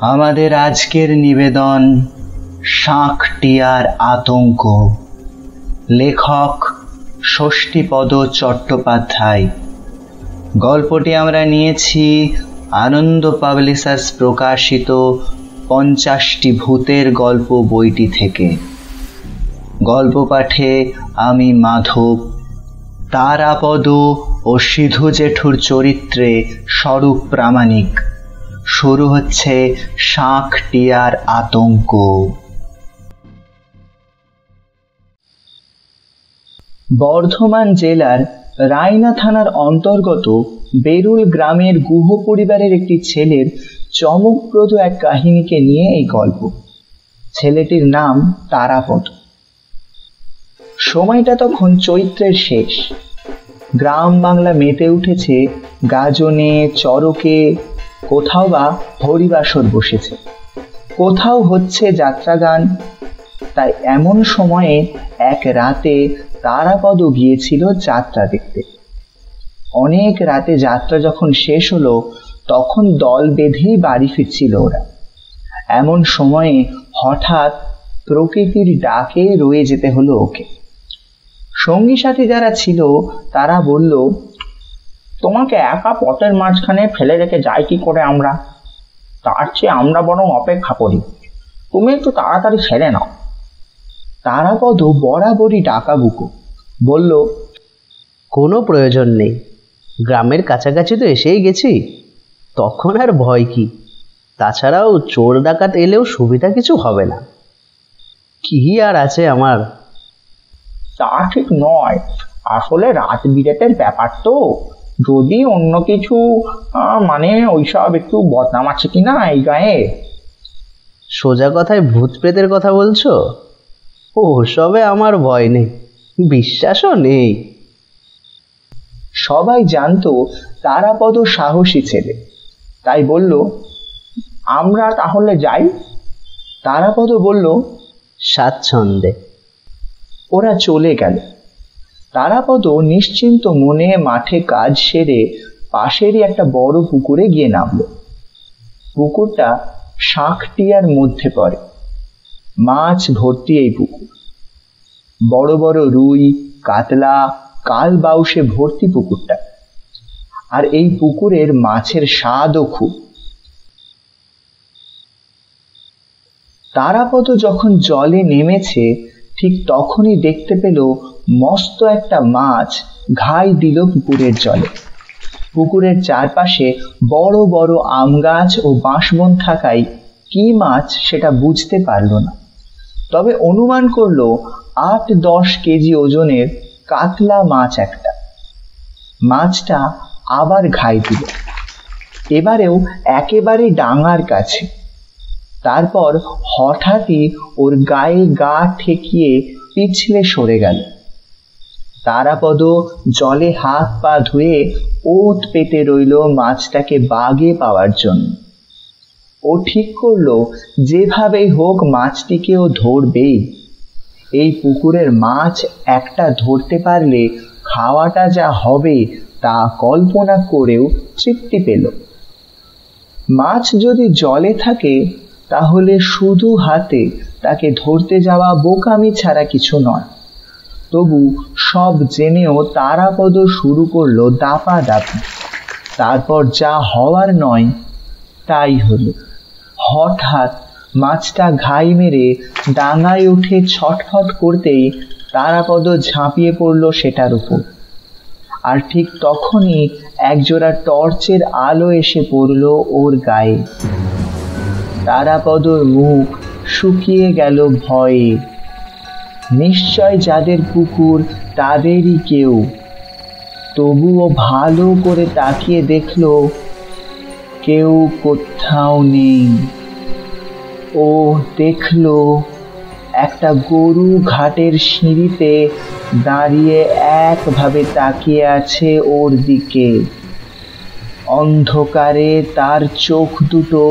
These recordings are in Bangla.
আমাদের আজকের নিবেদন শাঁখটিয়ার আতঙ্ক। লেখক ষষ্ঠীপদ চট্টোপাধ্যায়। গল্পটি আমরা নিয়েছি আনন্দ পাবলিশার্স প্রকাশিত 50টি ভূতের গল্প বইটি থেকে। গল্প পাঠে আমি মাধব। তারাপদ ও সিধু জেঠুর চরিত্রে স্বরূপ প্রামাণিক। শুরু হচ্ছে শাঁখটিয়ার আতঙ্ক। বর্ধমান জেলার রায়না থানার অন্তর্গত বেরুল গ্রামের গুহ পরিবারের একটি ছেলের চমকপ্রদ এক কাহিনীকে নিয়ে এই গল্প। ছেলেটির নাম তারাপদ। সময়টা তখন চৈত্রের শেষ। গ্রাম বাংলা মেতে উঠেছে গাজনে, চড়কে, কোথাও বা হরিবাসর বসেছে, কোথাও হচ্ছে যাত্রাগান। তাই এমন সময়ে এক রাতে তারাপদ গিয়েছিল যাত্রা দেখতে। অনেক রাতে যাত্রা যখন শেষ হলো তখন দল বেঁধেই বাড়ি ফিরছিল ওরা। এমন সময়ে হঠাৎ প্রকৃতির ডাকে রয়ে যেতে হলো ওকে। সঙ্গী সাথী যারা ছিল তারা বলল, তোমাকে একা পথের মাঝখানে ফেলে রেখে যাই কি করে আমরা? তার চেয়ে আমরা বরং অপেক্ষা করি, তুমি একটু তাড়াতাড়ি সেরে নাও। তারাপদ বরাবরই ডাকাবুকো, বলল, কোনো প্রয়োজন নেই, গ্রামের কাছাকাছি তো এসেই গেছি, তখন আর ভয় কি? তাছাড়াও চোর ডাকাত এলেও সুবিধা কিছু হবে না। কি আর আছে আমার? তা ঠিক নয়, আসলে রাত বিরেতের ব্যাপার তো। যদি অন্য কিছু ওইসব একটু বদনাম আছে কিনা এই গায়ে? সোজা কথায় ভূত প্রেতের কথা বলছো? ও সবে আমার ভয় নেই, বিশ্বাসও নেই। সবাই জানতো তারাপদ সাহসী ছেলে, তাই বলল, আমরা তাহলে যাই। তারাপদ বলল, স্বাচ্ছন্দ্যে। ওরা চলে গেল। তারাপদ নিশ্চিন্ত মনে মাঠে কাজ সেরে পাশেরই একটা বড় পুকুরে গিয়ে নামল। পুকুরটা শাঁখটিয়ার মধ্যে পড়ে। মাছ ভর্তি এই পুকুর। বড় বড় রুই, কাতলা, কাল বাউসে ভর্তি পুকুরটা। আর এই পুকুরের মাছের স্বাদও খুব। তারাপদ যখন জলে নেমেছে ঠিক তখনই দেখতে পেল মস্ত একটা মাছ ঘাই দিল পুকুরের জলে। পুকুরের চারপাশে বড় বড় আম গাছ ও বাঁশবন থাকায় কি মাছ সেটা বুঝতে পারল না, তবে অনুমান করলো 8-10 কেজি ওজনের কাতলা মাছ একটা। মাছটা আবার ঘাই দিল, এবারেও একেবারে ডাঙার কাছে। তারপর হঠাৎই ওর গায়ে গা ঠেকিয়ে পিছলে সরে গেল। তারাপদ জলে হাত পা ধুয়ে ওত পেতে রইল মাছটাকে বাগে পাওয়ার জন্য। ও ঠিক করলো যেভাবেই হোক মাছটিকেও ধরবেই। এই পুকুরের মাছ একটা ধরতে পারলে খাওয়াটা যা হবে তা কল্পনা করেও তৃপ্তি পেল। মাছ যদি জলে থাকে তাহলে শুধু হাতে তাকে ধরতে যাওয়া বোকামি ছাড়া কিছু নয়। তবু সব জেনেও তারাপদ শুরু করলো দাপাদাপি। তারপর যা হওয়ার নয় তাই হলো। হঠাৎ মাছটা ঘাই মেরে ডাঙায় উঠে ছটফট করতেই তারাপদ ঝাঁপিয়ে পড়ল সেটার উপর। আর ঠিক তখনই একজোড়া টর্চের আলো এসে পড়ল ওর গায়ে। তারাপদর মুখ শুকিয়ে গেল ভয়ে। নিশ্চয় যাদের পুকুর তাদেরই কেউ। তবুও ভালো করে তাকিয়ে দেখল কেউ কোথাও নেই। ও দেখল একটা গরু ঘাটের সিঁড়িতে দাঁড়িয়ে একভাবে তাকিয়ে আছে ওর দিকে। অন্ধকারে তার চোখ দুটো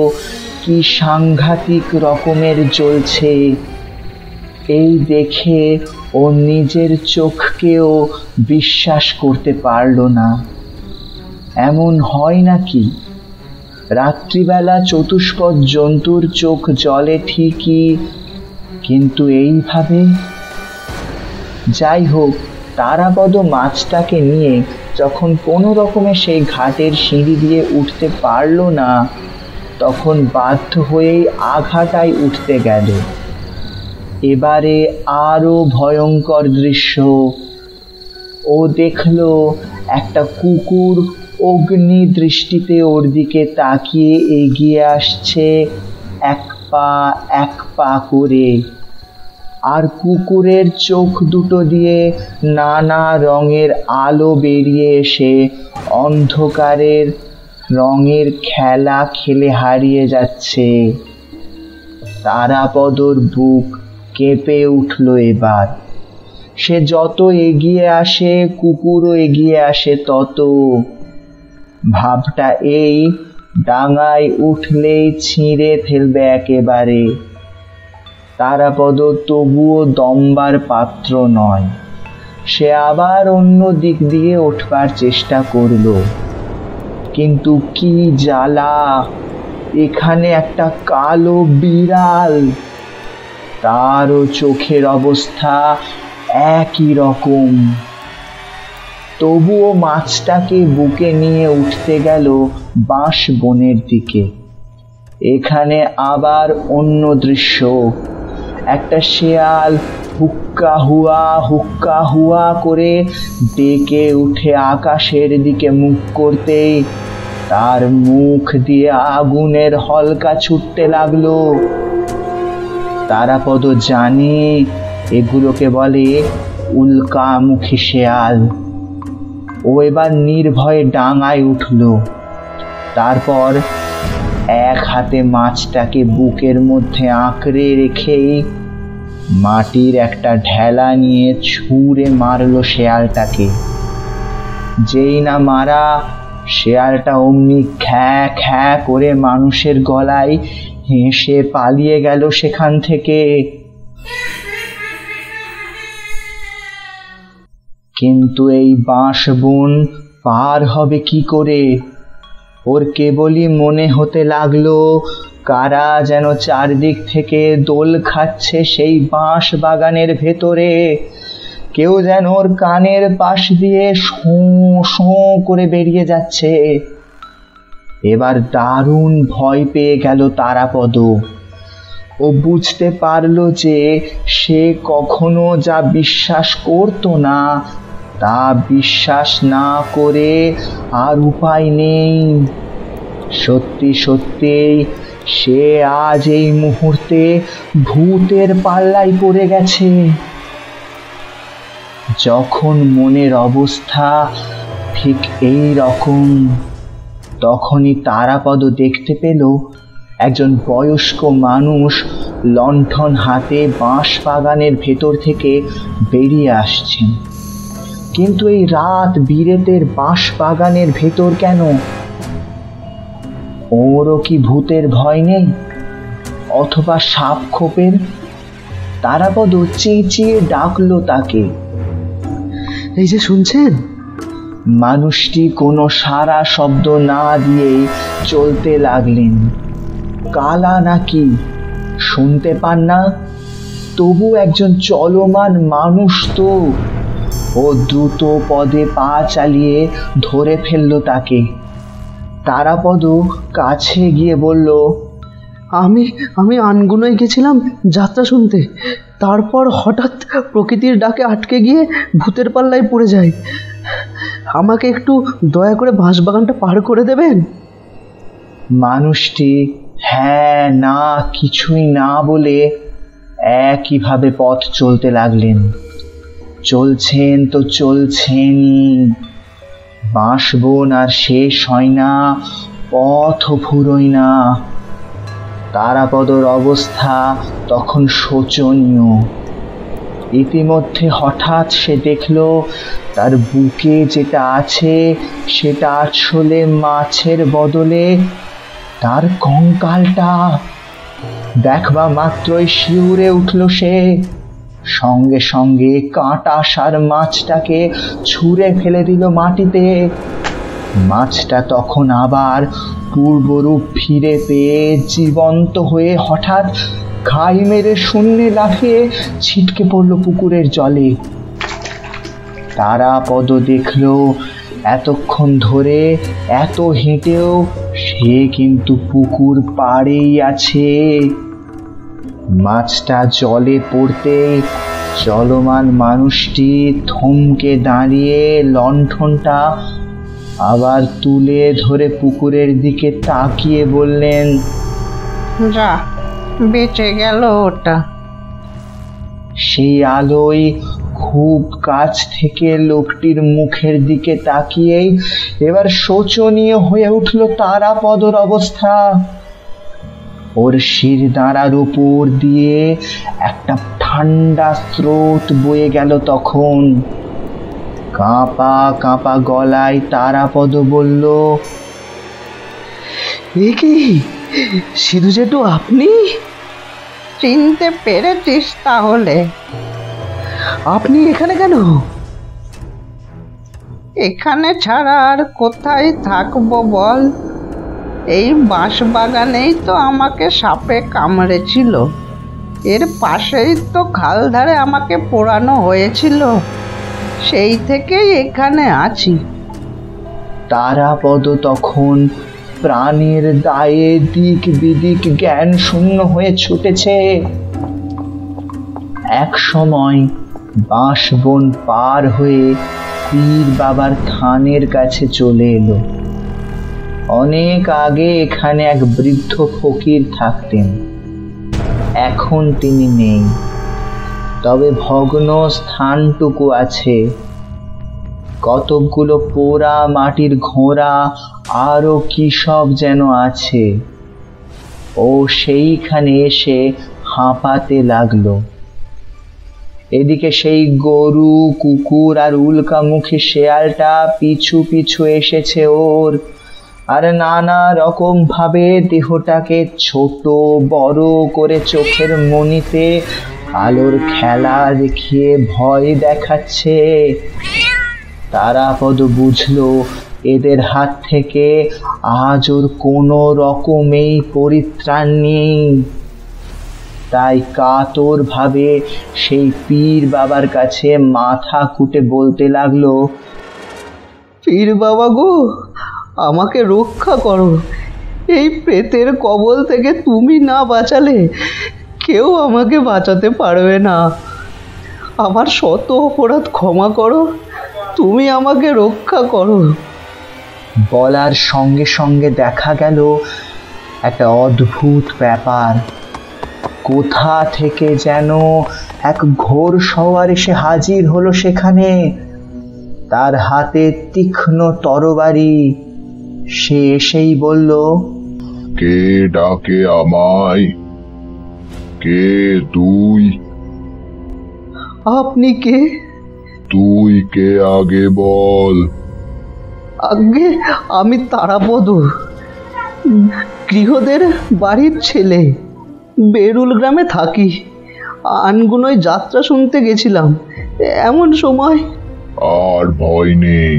কি সাংঘাতিক রকমের জ্বলছে। এই দেখে ও নিজের চোখকেও বিশ্বাস করতে পারল না। এমন হয় নাকি? রাত্রিবেলা চতুষ্পদ জন্তুর চোখ জ্বলে ঠিকই, কিন্তু এইভাবে? যাই হোক, তারাপদ মাছটাকে নিয়ে যখন কোনো রকমে সেই ঘাটের সিঁড়ি দিয়ে উঠতে পারল না, তখন বাধ্য হয়েই আঘাটায় উঠতে গেল। এবারে আরো ভয়ঙ্কর দৃশ্য। ও দেখল একটা কুকুর অগ্নি দৃষ্টিতে ওর দিকে তাকিয়ে এগিয়ে আসছে, এক পা করে। আর কুকুরের চোখ দুটো দিয়ে নানা রঙের আলো বেরিয়ে এসে অন্ধকারের রঙের খেলা খেলে হারিয়ে যাচ্ছে। তারাপদর বুক কেঁপে উঠল এবার। সে যত এগিয়ে আসে, কুকুরও এগিয়ে আসে তত। ভাবটা এই, ডাঙায় উঠলেই ছিঁড়ে ফেলবে একেবারে। তারাপদ তবুও দমবার পাত্র নয়। সে আবার অন্য দিক দিয়ে উঠবার চেষ্টা করল, কিন্তু কি জ্বালা! এখানে একটা কালো বিড়াল, তারও চোখের অবস্থা একই রকম। তবুও মাছটাকে বুকে নিয়ে উঠতে গেল বাঁশ বনের দিকে। এখানে আবার অন্য দৃশ্য। একটা শেয়াল হুক্কা হুয়া করে ডেকে উঠে আকাশের দিকে মুখ করতেই তার মুখ দিয়ে আগুনের হলকা ছুটতে লাগলো। তারাপদ জানে এগুলোকে বলে উল্কামুখী শেয়াল। ও এবার নির্ভয়ে ডাঙায় উঠল। তারপর এক হাতে মাছটাকে বুকের মধ্যে আঁকড়ে রেখেই মাটির একটা ঢেলা নিয়ে ছুঁড়ে মারল শেয়ালটাকে। যেই না মারা, শেয়ালটা অমনি খ্যা খ্যা করে মানুষের গলায় হেসে পালিয়ে গেল সেখান থেকে। কিন্তু এই বাঁশ বন পার হবে কি করে? ওর কেবলই মনে হতে লাগলো কারা যেন চারদিক থেকে দোল খাচ্ছে সেই বাঁশ বাগানের ভেতরে। কেউ যেন ওর কানের পাশ দিয়ে শোঁ শোঁ করে বেরিয়ে যাচ্ছে। এবার দারুণ ভয় পেয়ে গেল তারাপদ। ও বুঝতে পারল যে সে কখনো যা বিশ্বাস করতো না, তা বিশ্বাস না করে আর উপায় নেই। সত্যি সত্যিই সে আজ এই মুহূর্তে ভূতের পাল্লায় পড়ে গেছে। যখন মনের অবস্থা ঠিক এই রকম, তখনই তারাপদ দেখতে পেল একজন বয়স্ক মানুষ লণ্ঠন হাতে বাঁশ বাগানের ভেতর থেকে বেরিয়ে আসছেন। কিন্তু এই রাত বিরেতের বাঁশ বাগানের ভেতর কেন? ওরও কি ভূতের ভয় নেই, অথবা সাপ খোপের? তারাপদ চেঁচিয়ে ডাকলো তাকে। এই যে শুনছেন? মানুষটি কোনো সারা শব্দ না দিয়েই চলতে লাগলেন। কালা নাকি, শুনতে পান না? তবু একজন চলমান মানুষ তো। ও দ্রুত পদে পা চালিয়ে ধরে ফেলল তাকে। তারাপদ কাছে গিয়ে বলল, আমি আনগুনোয় গেছিলাম যাত্রা শুনতে। তারপর হঠাৎ প্রকৃতির ডাকে আটকে গিয়ে ভূতের পাল্লায় পড়ে যাই। আমাকে একটু দয়া করে বাঁশবাগানটা পার করে দেবেন? মানুষটি হ্যাঁ না কিছুই না বলে একইভাবে পথ চলতে লাগলেন। চলছেন তো চলছেনই, বাঁশবন আর শেষ হয় না, পথও ফুরোয় না। তারাপদর অবস্থা তখন শোচনীয়। ইতিমধ্যে হঠাৎ সে দেখল তার বুকে যেটা আছে সেটা আসলে মাছের বদলে তার কঙ্কালটা। দেখবা মাত্রই শিউরে উঠল সে। সঙ্গে সঙ্গে কাঁটা সার মাছটাকে ছুঁড়ে ফেলে দিল মাটিতে। মাছটা তখন আবার পূর্বরূপ ফিরে পেয়ে জীবন্ত হয়ে হঠাৎ ঘাই মেরে শূন্যে লাফিয়ে ছিটকে পড়ল পুকুরের জলে। তারাপদ দেখল এতক্ষণ ধরে এত হেঁটেও সে কিন্তু পুকুর পাড়েই আছে। মাছটা জলে পড়তে চলমান মানুষটি থমকে দাঁড়িয়ে লণ্ঠনটা আবার তুলে ধরে পুকুরের দিকে তাকিয়ে বললেন, যা, বেঁচে গেল ওটা। সেই আলোয় খুব কাছ থেকে লোকটির মুখের দিকে তাকিয়েই এবার শোচনীয় হয়ে উঠল তারাপদর অবস্থা। ওর শিরদাঁড়ার উপর দিয়ে একটা ঠান্ডা স্রোত বয়ে গেল তখন। কাঁপা কাঁপা গলায় তারাপদ বলল, এ কি সিধু জেঠু, আপনি? চিনতে পেরেছিস তাহলে? আপনি এখানে কেন? এখানে ছাড়া আর কোথায় থাকবো বল? এই বাঁশবাগানেই তো আমাকে সাপে কামড়েছিল, এর পাশেই তো খাল ধারে আমাকে পোড়ানো হয়েছিল, সেই থেকেই এখানে আছি। তারাপদ তখন প্রাণের দায়ে দিক বিদিক জ্ঞান শূন্য হয়ে ছুটেছে। এক সময় বাঁশবন পার হয়ে পীর বাবার থানের কাছে চলে এলো। অনেক আগে এখানে এক বৃদ্ধ ফকির থাকতেন, এখন তিনি নেই, তবে ভগ্ন স্থানটুকু আছে। কতকগুলো পোড়া মাটির ঘোড়া আরো কি সব যেন আছে। ও সেইখানে এসে হাঁপাতে লাগলো। এদিকে সেই গরু, কুকুর আর উল্কামুখী শেয়ালটা পিছু পিছু এসেছে ওর, আর নানা রকম ভাবে দেহটাকে ছোট বড় করে চোখের মনিতে আলোর খেলা দেখিয়ে ভয় দেখাচ্ছে। তারাপদ বুঝলো এদের হাত থেকে আজ ওর কোনো রকমেই পরিত্রাণ নেই। তাই কাতর ভাবে সেই পীর বাবার কাছে মাথা কুটে বলতে লাগলো, পীর বাবা গো, আমাকে রক্ষা করো। এই প্রেতের কবল থেকে তুমি না বাঁচালে কেউ আমাকে বাঁচাতে পারবে না। আমার শত অপরাধ ক্ষমা করো, তুমি আমাকে রক্ষা করো। বলার সঙ্গে সঙ্গে দেখা গেল একটা অদ্ভুত ব্যাপার। কোথা থেকে যেন এক ঘোর সওয়ার এসে হাজির হলো সেখানে, তার হাতে তীক্ষ্ণ তরবারি। সে এসেই বলল, কে ডাকে আমায়? কে তুই? আপনি কে? তুই কে আগে বল। আগে আমি তারাপদ, গৃহদের বাড়ির ছেলে, বেরুল গ্রামে থাকি। আনগুনোয় যাত্রা শুনতে গেছিলাম, এমন সময়। আর ভয় নেই,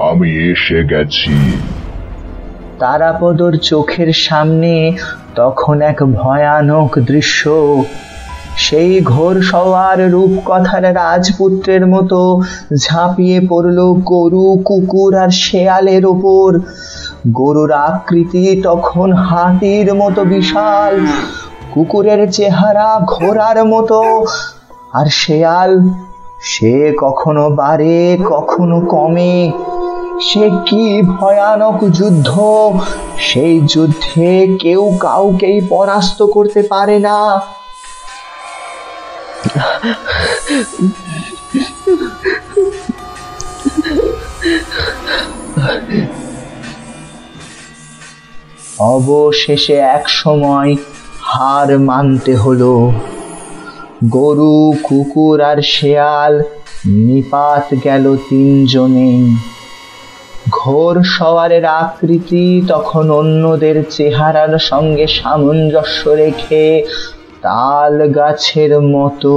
আমি এসে গেছি। তারাপদর চোখের সামনে তখন এক ভয়ানক দৃশ্য। সেই ঘোর সওয়ার রূপকথার রাজপুত্রের মতো ঝাঁপিয়ে পড়ল গরু, কুকুর আর শেয়ালের ওপর। গরুর আকৃতি তখন হাতির মতো বিশাল, কুকুরের চেহারা ঘোড়ার মতো, আর শেয়াল সে কখনো বাড়ে কখনো কমে। সে কি ভয়ানক যুদ্ধ! সেই যুদ্ধে কেউ কাউকেই পরাস্ত করতে পারে না। অবশেষে এক সময় হার মানতে হলো। গরু, কুকুর আর শেয়াল নিপাত গেল তিনজনেই। ঘোর সওয়ারের আকৃতি তখন অন্যদের চেহারার সঙ্গে সামঞ্জস্য রেখে তাল গাছের মতো।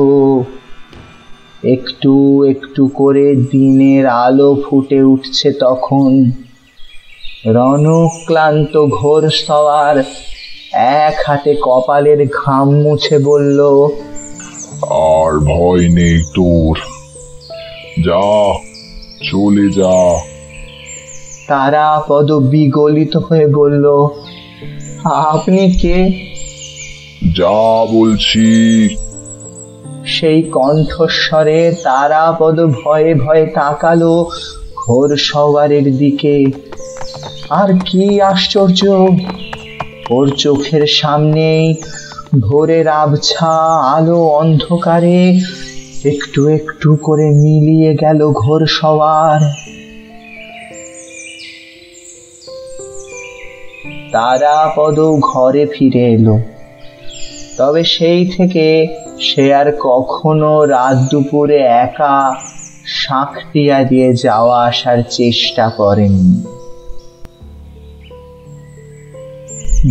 একটু একটু করে দিনের আলো ফুটে উঠছে তখন। রণক্লান্ত ঘোড়সওয়ার এক হাতে কপালের ঘাম মুছে বলল, আর ভয় নেই তোর, যা চলে যা। তারাপদ বিগলিত হয়ে বলল, আপনি কে? যা বলছি। সেই কণ্ঠস্বরে তারাপদ ভয়ে ভয়ে তাকালো ঘোড়সওয়ারের দিকে। আর কি আশ্চর্য, ওর চোখের সামনেই ভোরের আবছা আলো অন্ধকারে একটু একটু করে মিলিয়ে গেল ঘোড়সওয়ার। তারাপদ ঘরে ফিরে এলো, তবে সেই থেকে সে আর কখনো রাত দুপুরে একা শাঁখটিয়া দিয়ে যাওয়া আসার চেষ্টা করেনি।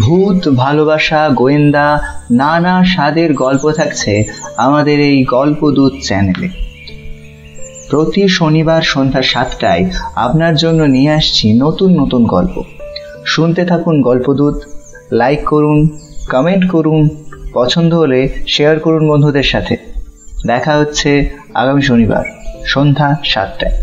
ভূত, ভালোবাসা, গোয়েন্দা, নানা স্বাদের গল্প থাকছে আমাদের এই গল্পদূত চ্যানেলে। প্রতি শনিবার সন্ধ্যা 7টায় আপনার জন্য নিয়ে আসছি নতুন নতুন গল্প। শুনতে থাকুন গল্পদূত, লাইক করুন, কমেন্ট করুন, পছন্দ হলে শেয়ার করুন বন্ধুদের সাথে। দেখা হচ্ছে আগামী শনিবার সন্ধ্যা 7টায়।